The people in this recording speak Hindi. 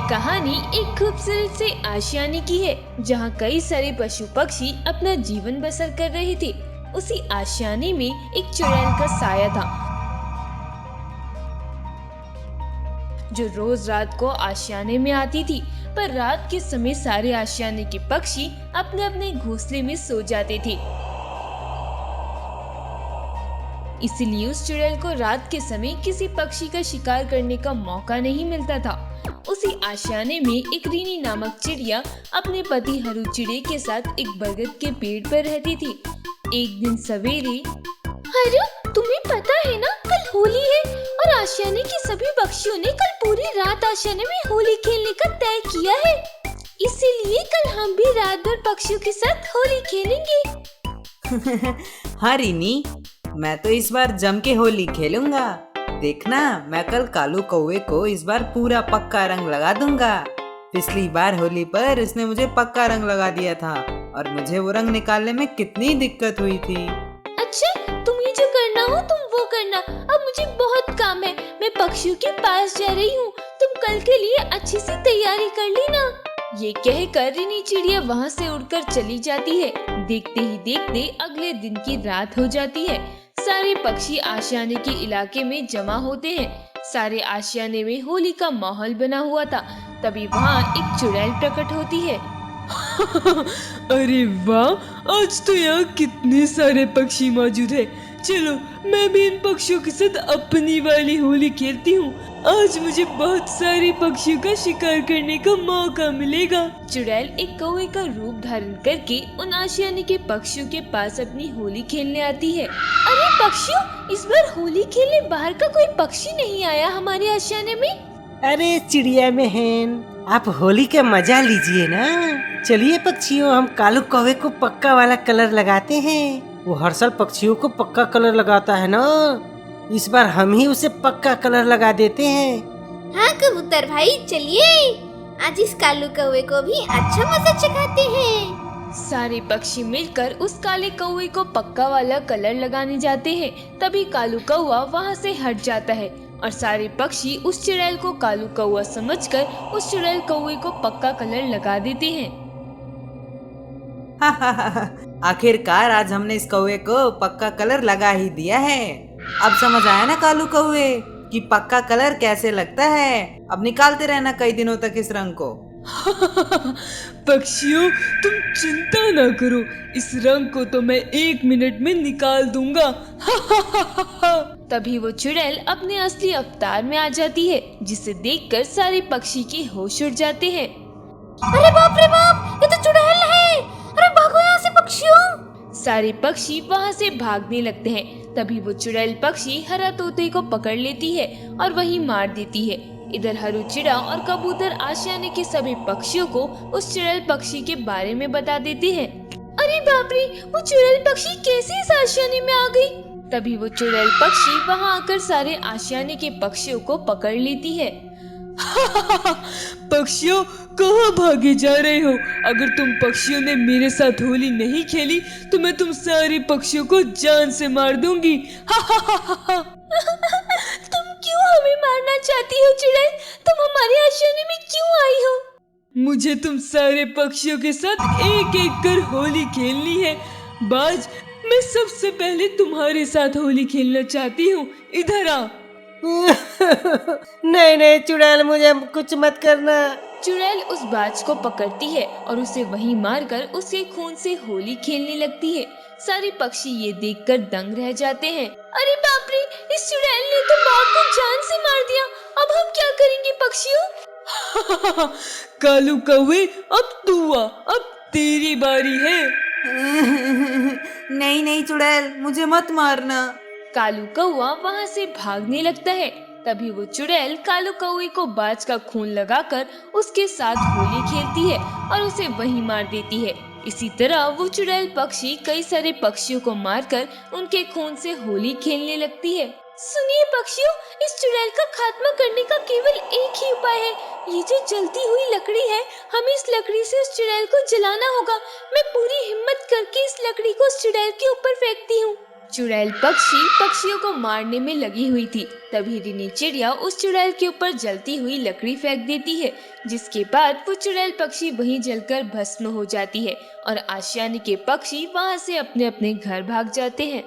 कहानी एक खूबसूरत से आशियाने की है जहाँ कई सारे पशु पक्षी अपना जीवन बसर कर रहे थे। उसी आशियाने में एक चुड़ैल का साया था जो रोज रात को आशियाने में आती थी। पर रात के समय सारे आशियाने के पक्षी अपने अपने घोंसले में सो जाते थे, इसीलिए उस चुड़ैल को रात के समय किसी पक्षी का शिकार करने का मौका नहीं मिलता था। उसी आशियाने में एक रीनी नामक चिड़िया अपने पति हरू चिड़े के साथ एक बरगद के पेड़ पर रहती थी। एक दिन सवेरे, हरू, तुम्हें पता है ना कल होली है और आशियाने के सभी पक्षियों ने कल पूरी रात आशियाने में होली खेलने का तय किया है, इसीलिए कल हम भी रात भर पक्षियों के साथ होली खेलेंगे। हाँ रीनी, मैं तो इस बार जम के होली खेलूंगा। देखना, मैं कल कालू कौवे को इस बार पूरा पक्का रंग लगा दूंगा। पिछली बार होली पर इसने मुझे पक्का रंग लगा दिया था और मुझे वो रंग निकालने में कितनी दिक्कत हुई थी। अच्छा, तुम्हें जो करना हो तुम वो करना, अब मुझे बहुत काम है। मैं पक्षियों के पास जा रही हूँ, तुम कल के लिए अच्छी सी तैयारी कर लेना। ये कहकर रीनी चिड़िया वहाँ से उड़कर चली जाती है। देखते ही देखते अगले दिन की रात हो जाती है। सारे पक्षी आशियाने के इलाके में जमा होते हैं। सारे आशियाने में होली का माहौल बना हुआ था। तभी वहाँ एक चुड़ैल प्रकट होती है। अरे वाह, आज तो यहाँ कितने सारे पक्षी मौजूद है। चलो, मैं भी इन पक्षियों के साथ अपनी वाली होली खेलती हूँ। आज मुझे बहुत सारे पक्षियों का शिकार करने का मौका मिलेगा। चुड़ैल एक कौवे का रूप धारण करके उन आशियाने के पक्षियों के पास अपनी होली खेलने आती है। अरे पक्षियों, इस बार होली खेलने बाहर का कोई पक्षी नहीं आया हमारे आशियाने में। अरे चिड़िया बहन, आप होली का मजा लीजिए ना। चलिए पक्षियों, हम कालू कौवे को पक्का वाला कलर लगाते हैं। वो हर साल पक्षियों को पक्का कलर लगाता है ना, इस बार हम ही उसे पक्का कलर लगा देते हैं। हाँ कबूतर भाई, चलिए आज इस कालू कौवे को भी अच्छा मजा चखाते हैं। सारे पक्षी मिलकर उस काले कौवे को पक्का वाला कलर लगाने जाते हैं। तभी कालू कौवा वहाँ से हट जाता है और सारे पक्षी उस चुड़ैल को कालू कौवा समझकर उस चुड़ैल कौवे को पक्का कलर लगा देते हैं। आखिरकार आज हमने इस कौवे को पक्का कलर लगा ही दिया है। अब समझ आया ना कालू कौवे कि पक्का कलर कैसे लगता है। अब निकालते रहना कई दिनों तक इस रंग को। पक्षियों, तुम चिंता ना करो, इस रंग को तो मैं 1 मिनट में निकाल दूंगा। तभी वो चुड़ैल अपने असली अवतार में आ जाती है, जिसे देखकर सारे पक्षी के होश उड़ जाते हैं। अरे बाप रे बाप, ये तो चुड़ैल है। अरे भागो यहाँ से पक्षियों। सारे पक्षी वहाँ से भागने लगते हैं। तभी वो चुड़ैल पक्षी हरा तोते को पकड़ लेती है और वहीं मार देती है। इधर हरू चिड़ा और कबूतर आशियाने के सभी पक्षियों को उस चुड़ैल पक्षी के बारे में बता देते हैं। अरे बाप रे, वो चुड़ैल पक्षी कैसे इस आशियाने में आ गई? तभी वो चुड़ैल पक्षी वहाँ आकर सारे आशियाने के पक्षियों को पकड़ लेती है। पक्षियों, कहाँ भागे जा रहे हो? अगर तुम पक्षियों ने मेरे साथ होली नहीं खेली तो मैं तुम सारे पक्षियों को जान से मार दूंगी। तुम क्यों हमें मारना चाहती हो चुड़ैल? तुम हमारे आशियाने में क्यों आई हो? मुझे तुम सारे पक्षियों के साथ एक एक कर होली खेलनी है। बाज, मैं सबसे पहले तुम्हारे साथ होली खेलना चाहती हूँ। इधर आ। नहीं नहीं चुड़ैल, मुझे कुछ मत करना। चुड़ैल उस बाज को पकड़ती है और उसे वहीं मारकर उसके खून से होली खेलने लगती है। सारे पक्षी ये देखकर दंग रह जाते हैं। अरे बाप रे, इस चुड़ैल ने तो बाघ को जान से मार दिया। अब हम क्या करेंगे पक्षियों? कालू कौवे, अब तू आ, अब तेरी बारी है। नहीं नहीं चुड़ैल, मुझे मत मारना। कालू कौवा वहाँ से भागने लगता है। तभी वो चुड़ैल कालू कौवे को बाज का खून लगाकर उसके साथ होली खेलती है और उसे वहीं मार देती है। इसी तरह वो चुड़ैल पक्षी कई सारे पक्षियों को मारकर उनके खून से होली खेलने लगती है। सुनिए पक्षियों, इस चुड़ैल का खात्मा करने का केवल एक ही उपाय है। ये जो जलती हुई लकड़ी है, हमें इस लकड़ी से उस चुड़ैल को जलाना होगा। मैं पूरी हिम्मत करके इस लकड़ी को उस चुड़ैल के ऊपर फेंकती हूँ। चुड़ैल पक्षी पक्षियों को मारने में लगी हुई थी। तभी रिनी चिड़िया उस चुड़ैल के ऊपर जलती हुई लकड़ी फेंक देती है, जिसके बाद वो चुड़ैल पक्षी वहीं जलकर भस्म हो जाती है और आशियाने के पक्षी वहां से अपने अपने घर भाग जाते हैं।